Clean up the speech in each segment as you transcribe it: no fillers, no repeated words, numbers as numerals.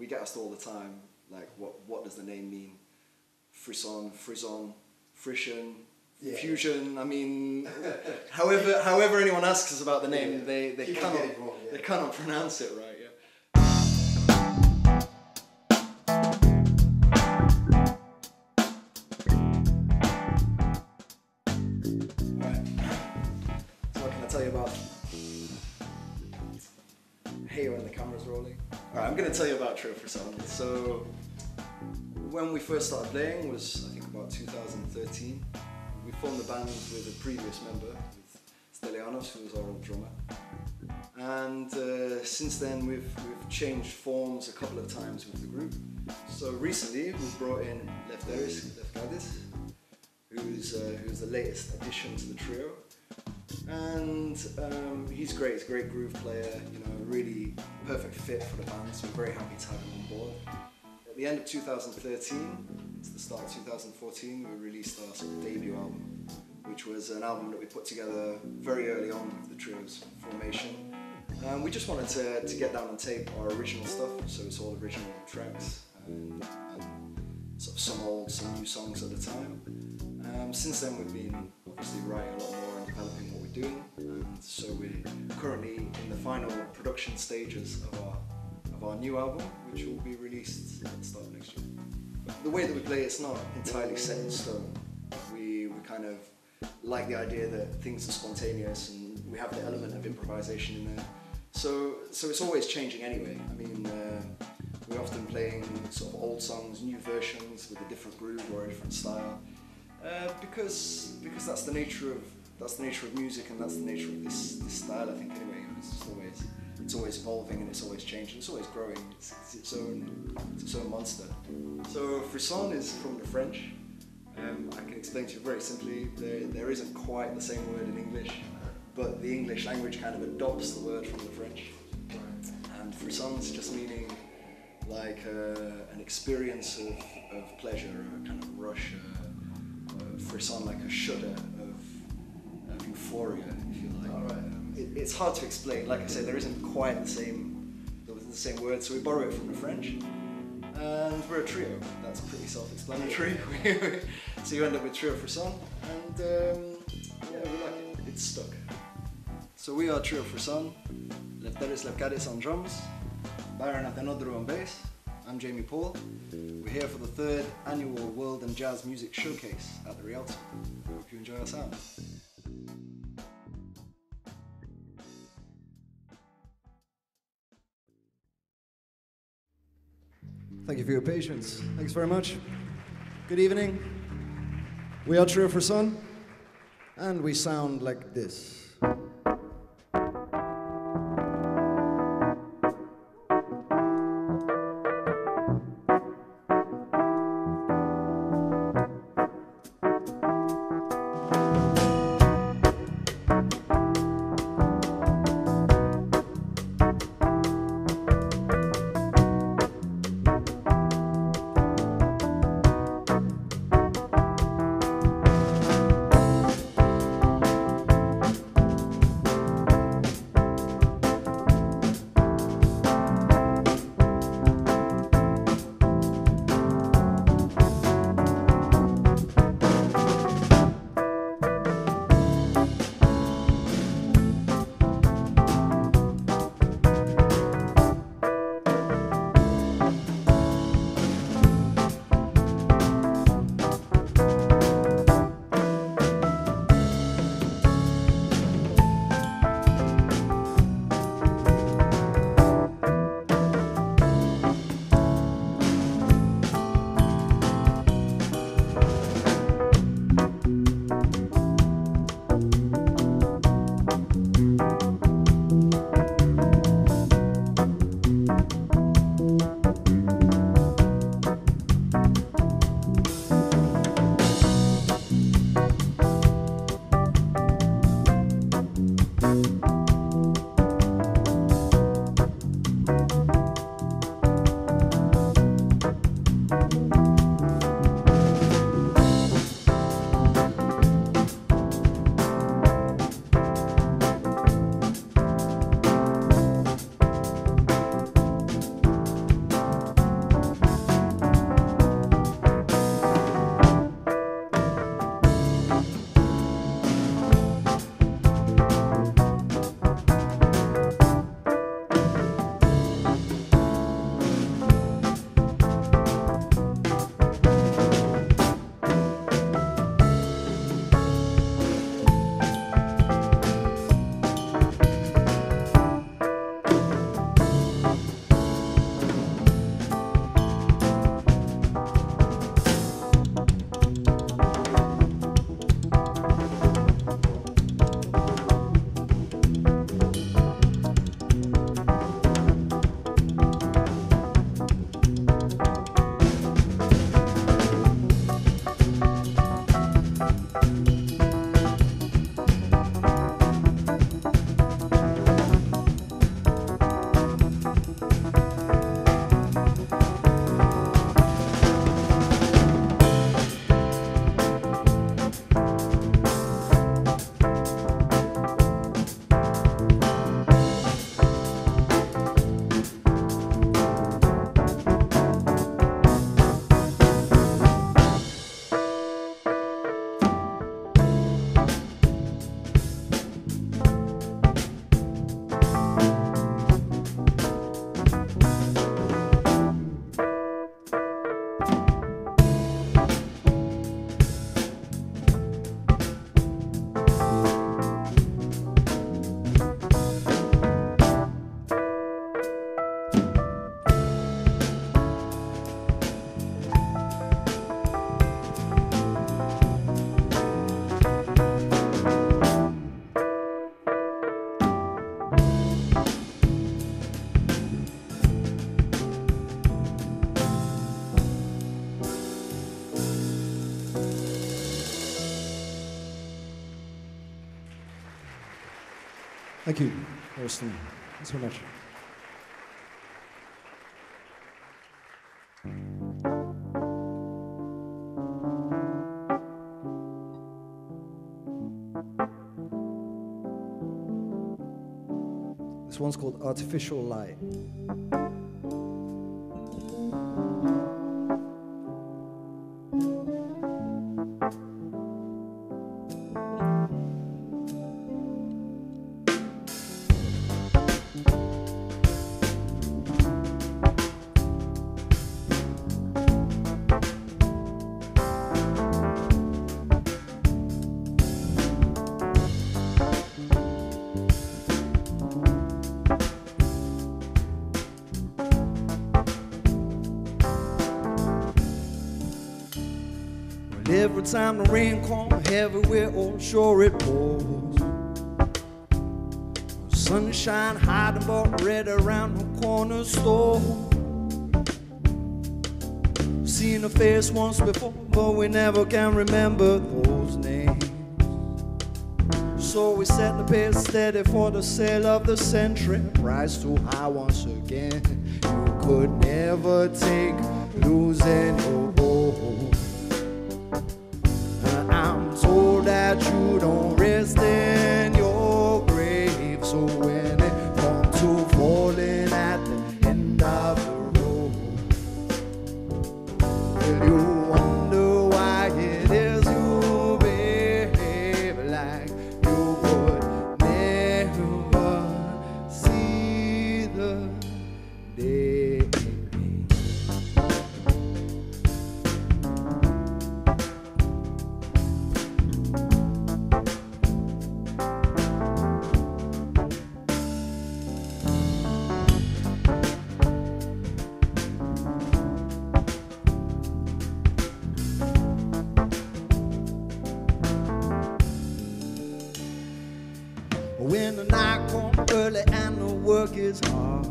we get asked all the time, like, what does the name mean? Frisson, Frisson, yeah. Fusion. I mean, however anyone asks us about the name, yeah. they cannot pronounce it right. Yeah. Right. So what can I tell you about? Hey, when the camera's rolling. All right, I'm going to tell you about Trio Frisson. So when we first started playing was, I think, about 2013. We formed the band with a previous member, with Stelianos, who was our old drummer. And since then, we've changed forms a couple of times with the group. So recently, we've brought in Lefteris Lefkatis, who's the latest addition to the trio. And he's great. He's a great groove player. You know, really perfect fit for the band. So we're very happy to have him on board. At the end of 2013, to the start of 2014, we released our sort of debut album, which was an album that we put together very early on with the trio's formation. We just wanted to get down on tape our original stuff, so it's all original tracks and sort of some old, some new songs at the time. Since then, we've been obviously writing a lot more and developing what we're doing, and so we're currently in the final production stages of our new album, which will be released at the start of next year. The way that we play, it's not entirely set in stone. We kind of like the idea that things are spontaneous and we have the element of improvisation in there. So it's always changing anyway. I mean, we're often playing sort of old songs, new versions with a different groove or a different style, because that's the nature of music, and that's the nature of this style. I think anyway. It's always evolving and it's always changing. It's always growing. It's its own monster. So Frisson is from the French. I can explain to you very simply. There isn't quite the same word in English, but the English language kind of adopts the word from the French. And Frisson's just meaning like an experience of pleasure, a kind of rush, frisson, like a shudder of euphoria, if you like. It's hard to explain. Like I say, there isn't quite the same word, so we borrow it from the French. And we're a trio. That's pretty self-explanatory. So you end up with Trio Frisson, and yeah, we like it. It's stuck. So we are Trio Frisson, Lefteris Lefkatis on drums, Byron Athinodorou on bass. I'm Jamie Paul. We're here for the 3rd annual World and Jazz Music Showcase at the Rialto. Hope you enjoy our sound. Thank you for your patience. Thanks very much. Good evening. We are Trio Frisson, and we sound like this. Thank you, Austin. Thanks very much. This one's called Artificial Light. Every time the rain comes heavy, we're all sure it pours. Sunshine hiding but red around the corner store. Seen a face once before, but we never can remember those names. So we set the pace steady for the sale of the century. Price too high once again. You could never take losing your hold. I'm told that you don't rest in your grave. So when it comes to falling at the end of the road, will you wonder why it is you behave like you would never see the day? When the night comes early and the work is hard,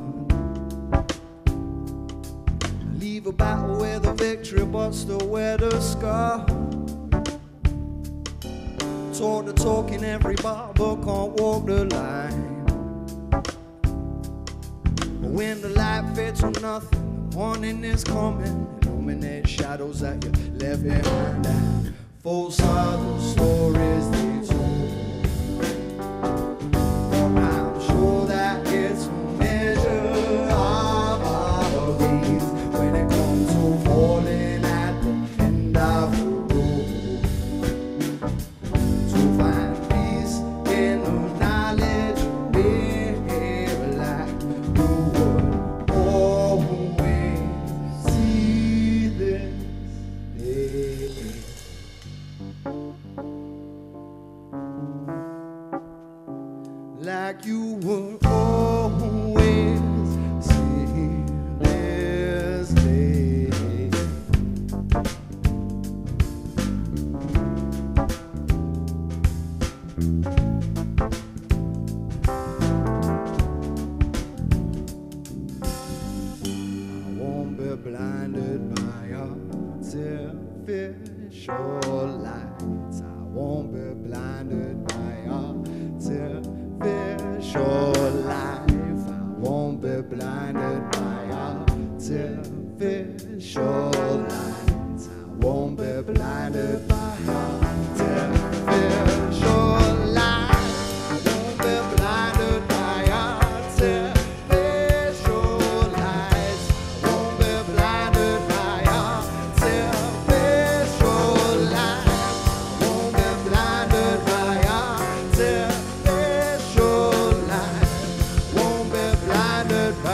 leave a battle with a victory but still wear the scar. Talk the talk in every bar but can't walk the line. When the light fades to nothing, the morning is coming. Illuminate shadows that you left behind. And false are the stories they told. It's a measure of our days when it comes to falling at the end of the road. To find peace in the knowledge of being like you would always see this day. Like you would always see this day. I won't be blinded by artificial lights. I won't be blinded by artificial life. I won't be blinded by artificial lights. I won't be blinded by artificial lights. I won't be blinded by artificial lights. I won't be blinded by artificial lights. I won't be blinded by artificial lights. Won't be blinded by.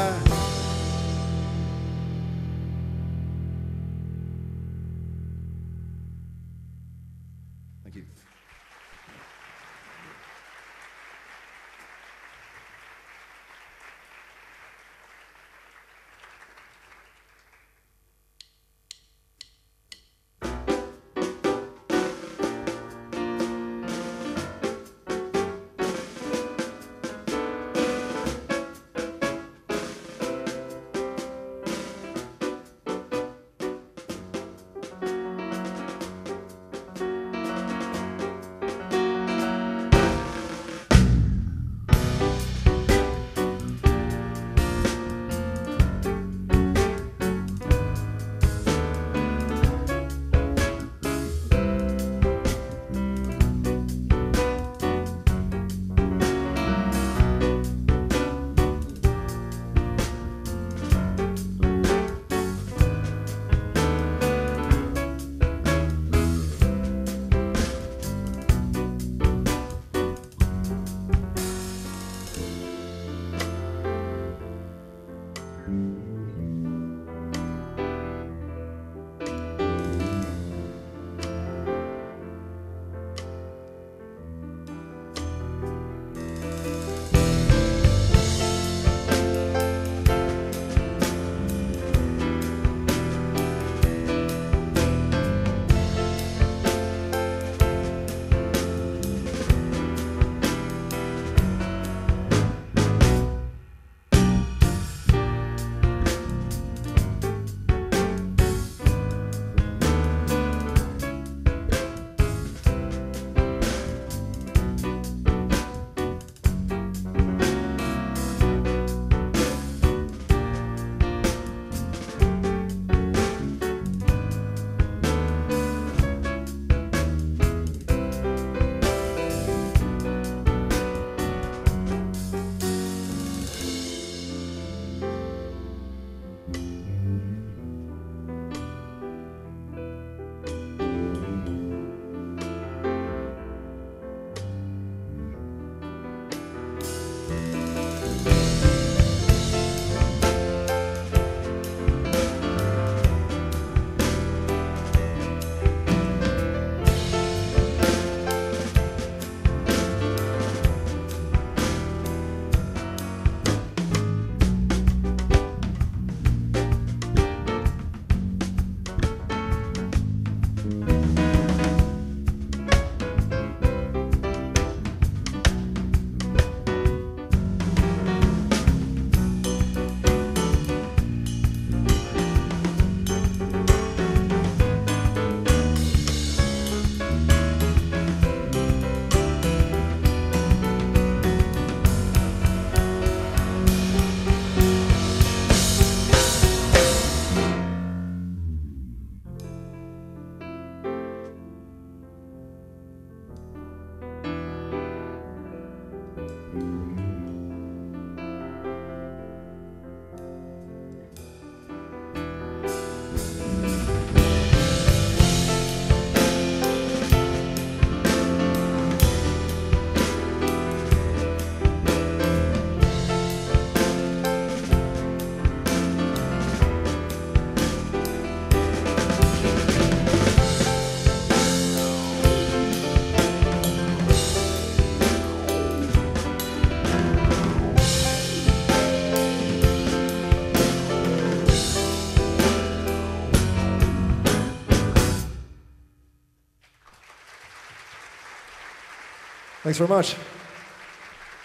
Thanks very much.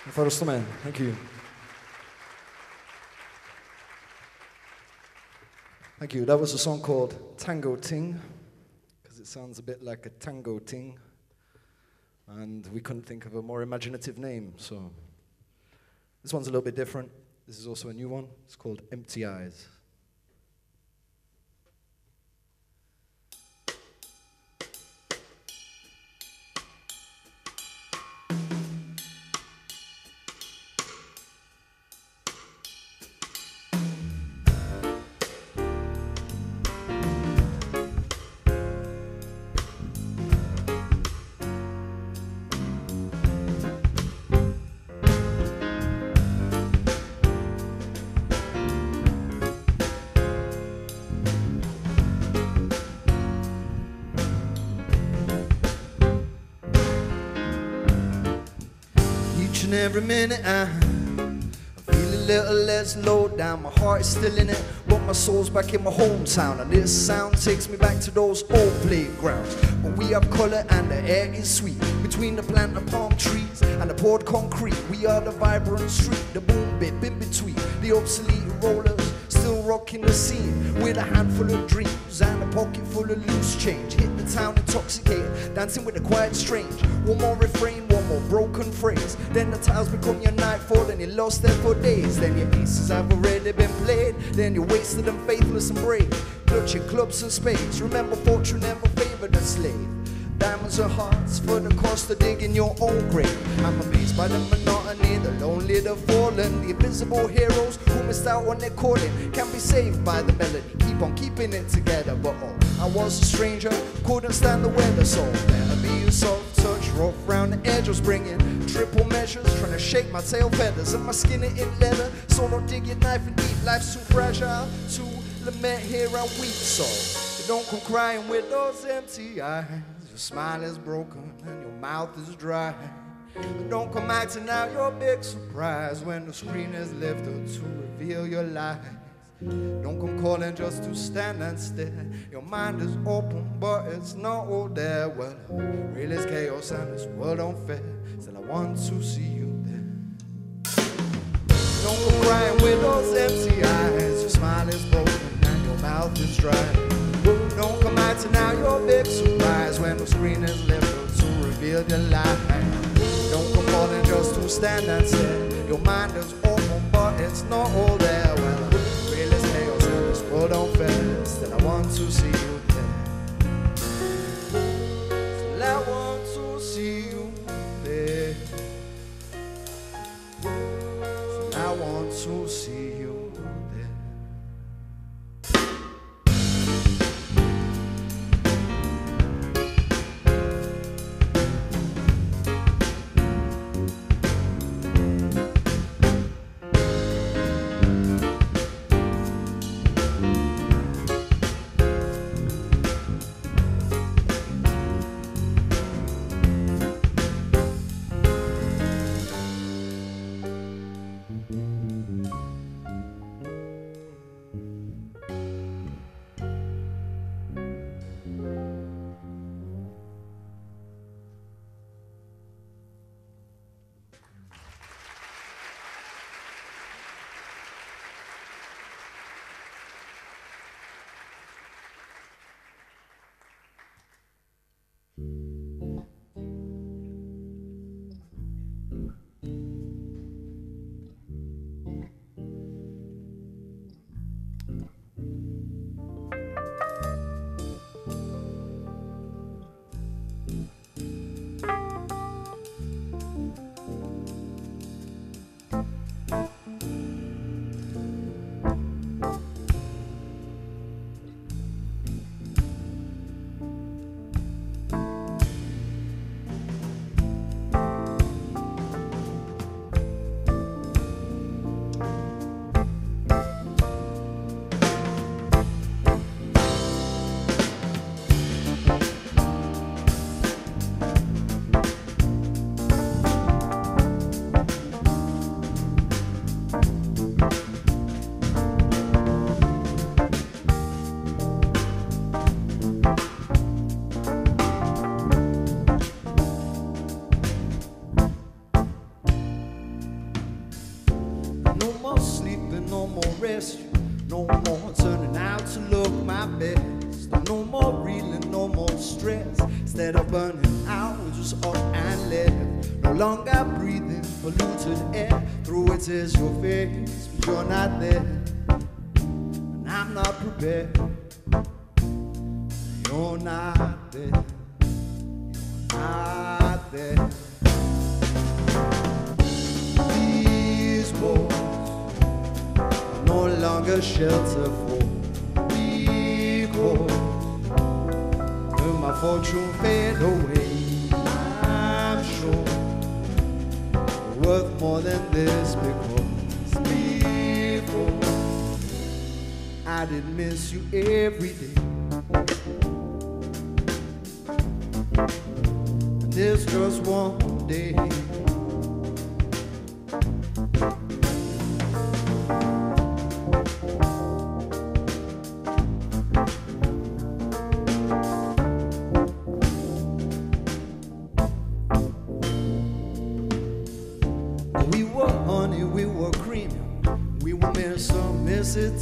Ευχαριστούμε. Thank you. Thank you. That was a song called Tango Ting, because it sounds a bit like a Tango Ting, and we couldn't think of a more imaginative name, so this one's a little bit different. This is also a new one. It's called Empty Eyes. Every minute I feel a little less low down. My heart is still in it, but my soul's back in my hometown. And this sound takes me back to those old playgrounds where we have color and the air is sweet. Between the plant and palm trees and the poured concrete, we are the vibrant street, the boom bip in between. The obsolete rollers still rocking the scene with a handful of dreams and a pocket full of loose change. Hit the town intoxicated, dancing with the quiet strange. One more refrain, one more broken phrase. Then the tiles become your nightfall and you're lost there for days. Then your pieces have already been played. Then you're wasted and faithless and brave. Clutching clubs and spades. Remember fortune never favored a slave. Diamonds are hearts for the cost of digging your own grave. I'm amazed by the monotony, the lonely, the fallen, the invisible heroes who missed out on their calling can be saved by the melody. Keep on keeping it together, but oh, I was a stranger, couldn't stand the weather, so better be a soft touch, rough round the edge, was bringing triple measures, trying to shake my tail feathers and my skin in leather. So don't dig your knife in deep, life's too fragile to lament here and weep. So don't come crying with those empty eyes. Your smile is broken and your mouth is dry. Don't come acting out your big surprise when the screen is lifted to reveal your lies. Don't come calling just to stand and stare. Your mind is open but it's not all there. Well, real is chaos and this world unfair. Still I want to see you there. Don't come crying with those empty eyes. Your smile is broken and your mouth is dry. Don't come acting out your big surprise when the screen is lifted to reveal your lies. Don't come calling just to stand and stare. Your mind is open but it's not all there. Well, real is chaos and this world unfair. Still I want to see you there. Still I want to see you there. Still I want to see you. best. No more reeling, no more stress. Instead of burning out, we're just up and left. No longer breathing polluted air. Through it is your face, but you're not there. And I'm not prepared. You're not there. You're not there. These walls are no longer shelter for weak horse. Will my fortune fade away? I'm sure you're worth more than this, because before I did miss you every day. And there's just one day.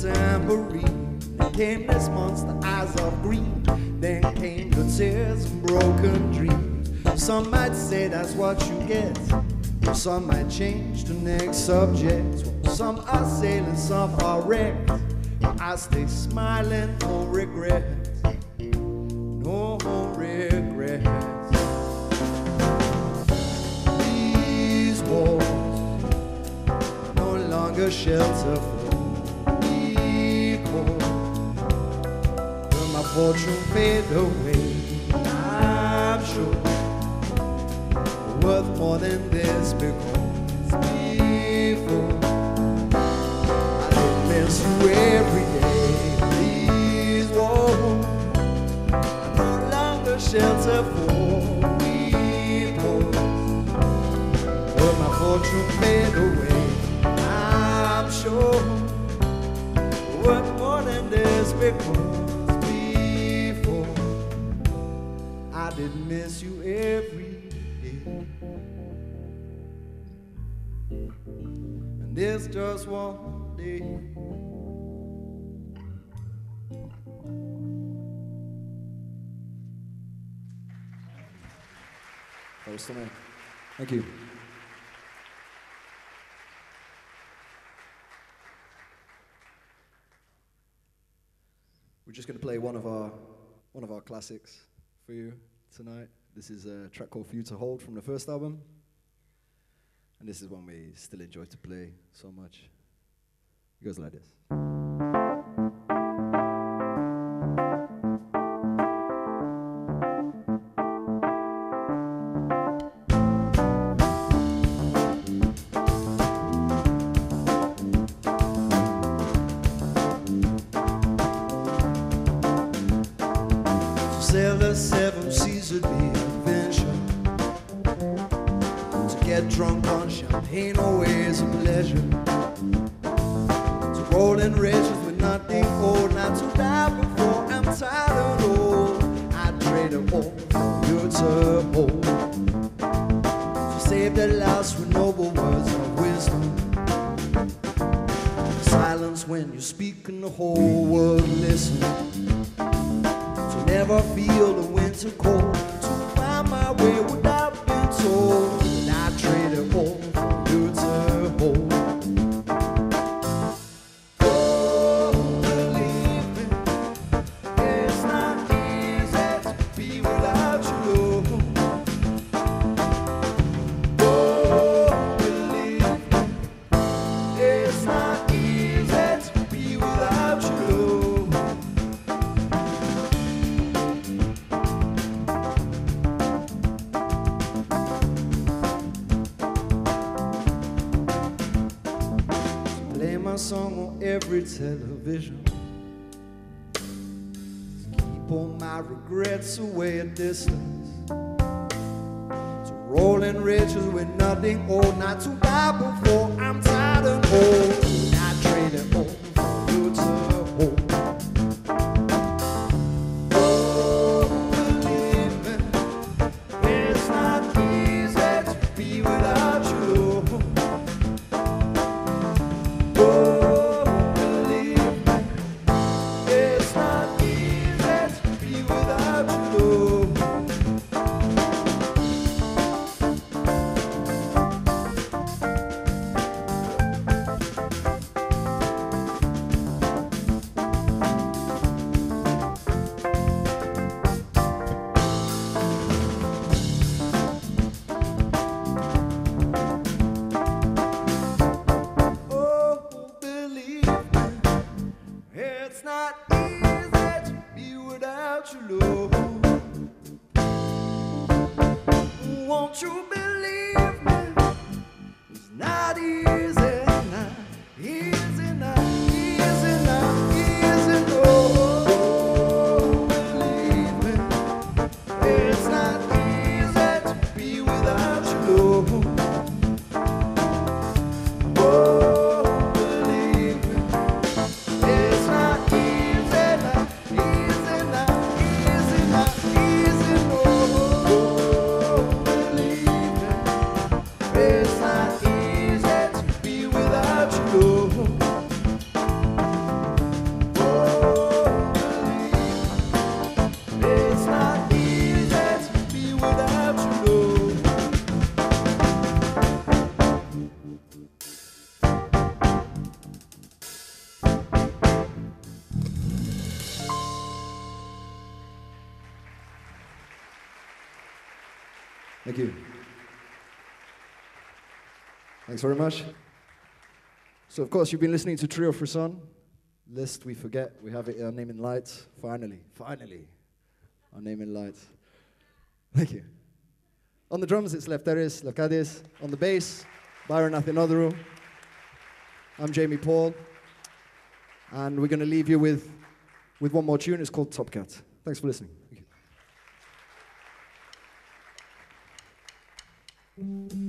Tambourine. Then came this monster, eyes of green. Then came the tears and broken dreams. Some might say that's what you get. Some might change the next subject. Some are sailing, some are wrecked. I stay smiling, no regrets. No regrets. These walls no longer shelter for fortune fade away. I'm sure worth more than this, because before I did miss you every day. These walls are no longer shelter for people. Will my fortune fade away? I'm sure worth more than this, because I did miss you every day. And there's just one day. That was stunning. Thank you. We're just going to play one of our classics for you tonight. This is a track called For You to Hold from the first album. And this is one we still enjoy to play so much. It goes like this. Sail the seven seas would be an adventure. To get drunk on champagne always a pleasure. To roll in riches with nothing old, not to die before I'm tired and old. I'd trade it all for you to hold. To save the lost with noble words of wisdom. Silence when you speak and the whole world listens. Never feel the winter cold. To find my way without being told. And I trade it all for you to hold. Oh, believe me, it's not easy to be without you. Oh, believe me, it's not easy to be without you. My song on every television. Keep all my regrets away at distance. To roll in riches with nothing old, not to die before I'm tired and old. And I trade it all for you to hold. Oh, believe me, it's not easy to be without you. Oh, believe me, it's not easy. It's not easy to be without your love. Won't you believe me? It's not easy now, easy now, easy now, easy no. Believe me, it's not easy to be without your love. Oh, believe me, it's not easy now, easy now, easy now, easy no. It's not easy to be without you, love. Oh, believe it's not easy to be without you, love. Thank you. Thanks very much. So, of course, you've been listening to Trio Frisson. Lest we forget, we have it, our name in lights. Finally, our name in lights. Thank you. On the drums, it's Lefteris Lefkatis. On the bass, Byron Athinodorou. I'm Jamie Paul. And we're going to leave you with one more tune. It's called Top Cat. Thanks for listening. Thank you.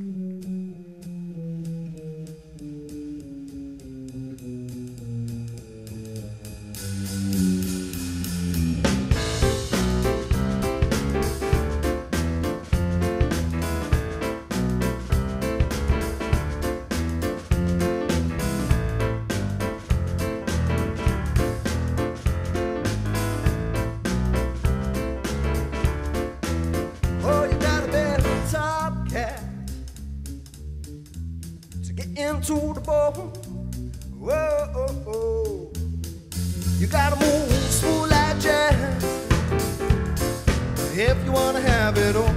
To the bone, whoa, you gotta move smooth like jazz if you wanna have it all.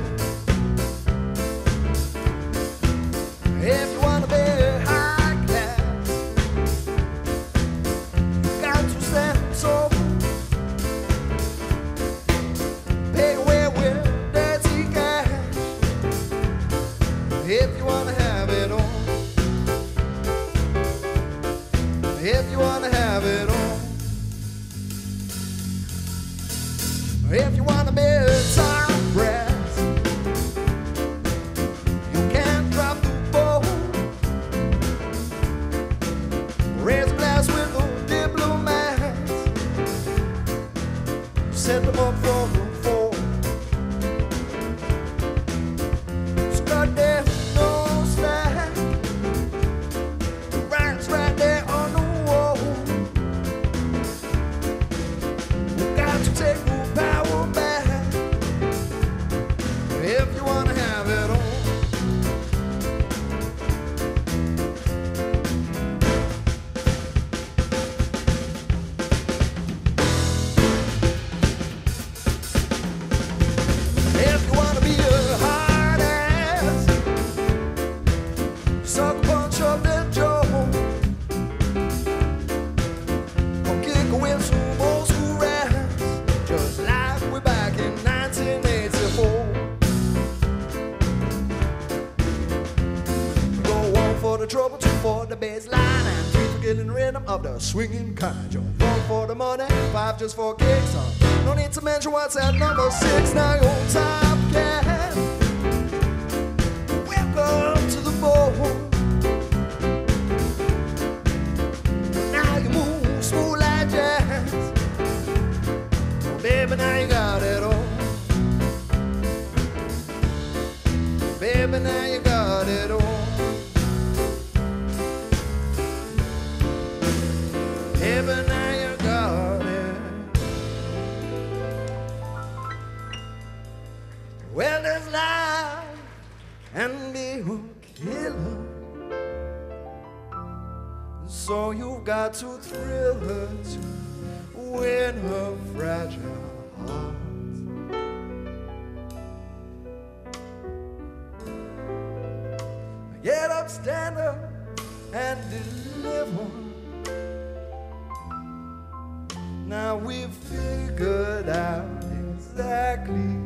If you wanna be high class, you got to stand so. Pay away with dirty cash if you wanna have it all. If you wanna have it all, if you wanna be a top brass, you can't drop the ball. Raise a glass with the diplomats, set them up for the fall. Start there, no slack, the rats right there on the take the power back if you wanna have it all. If you wanna be a hard ass, suck a punch of that jaw, come kick away some old school rap. Just like we're back in 1984. Go one for the trouble, two for the bass line, and three for getting rhythm of the swinging kind. Just four for the money, five just for kicks. No need to mention what's at number 6. Now you're Top Cat. Welcome to the bone. Now you move smooth like jazz. Baby, now you got it all. Baby, now you got it all. Baby, now you got it. Well, this life can be a killer, so you've got to thrill her to win her fragile heart. Get up, stand up, and deliver. Now we've figured out exactly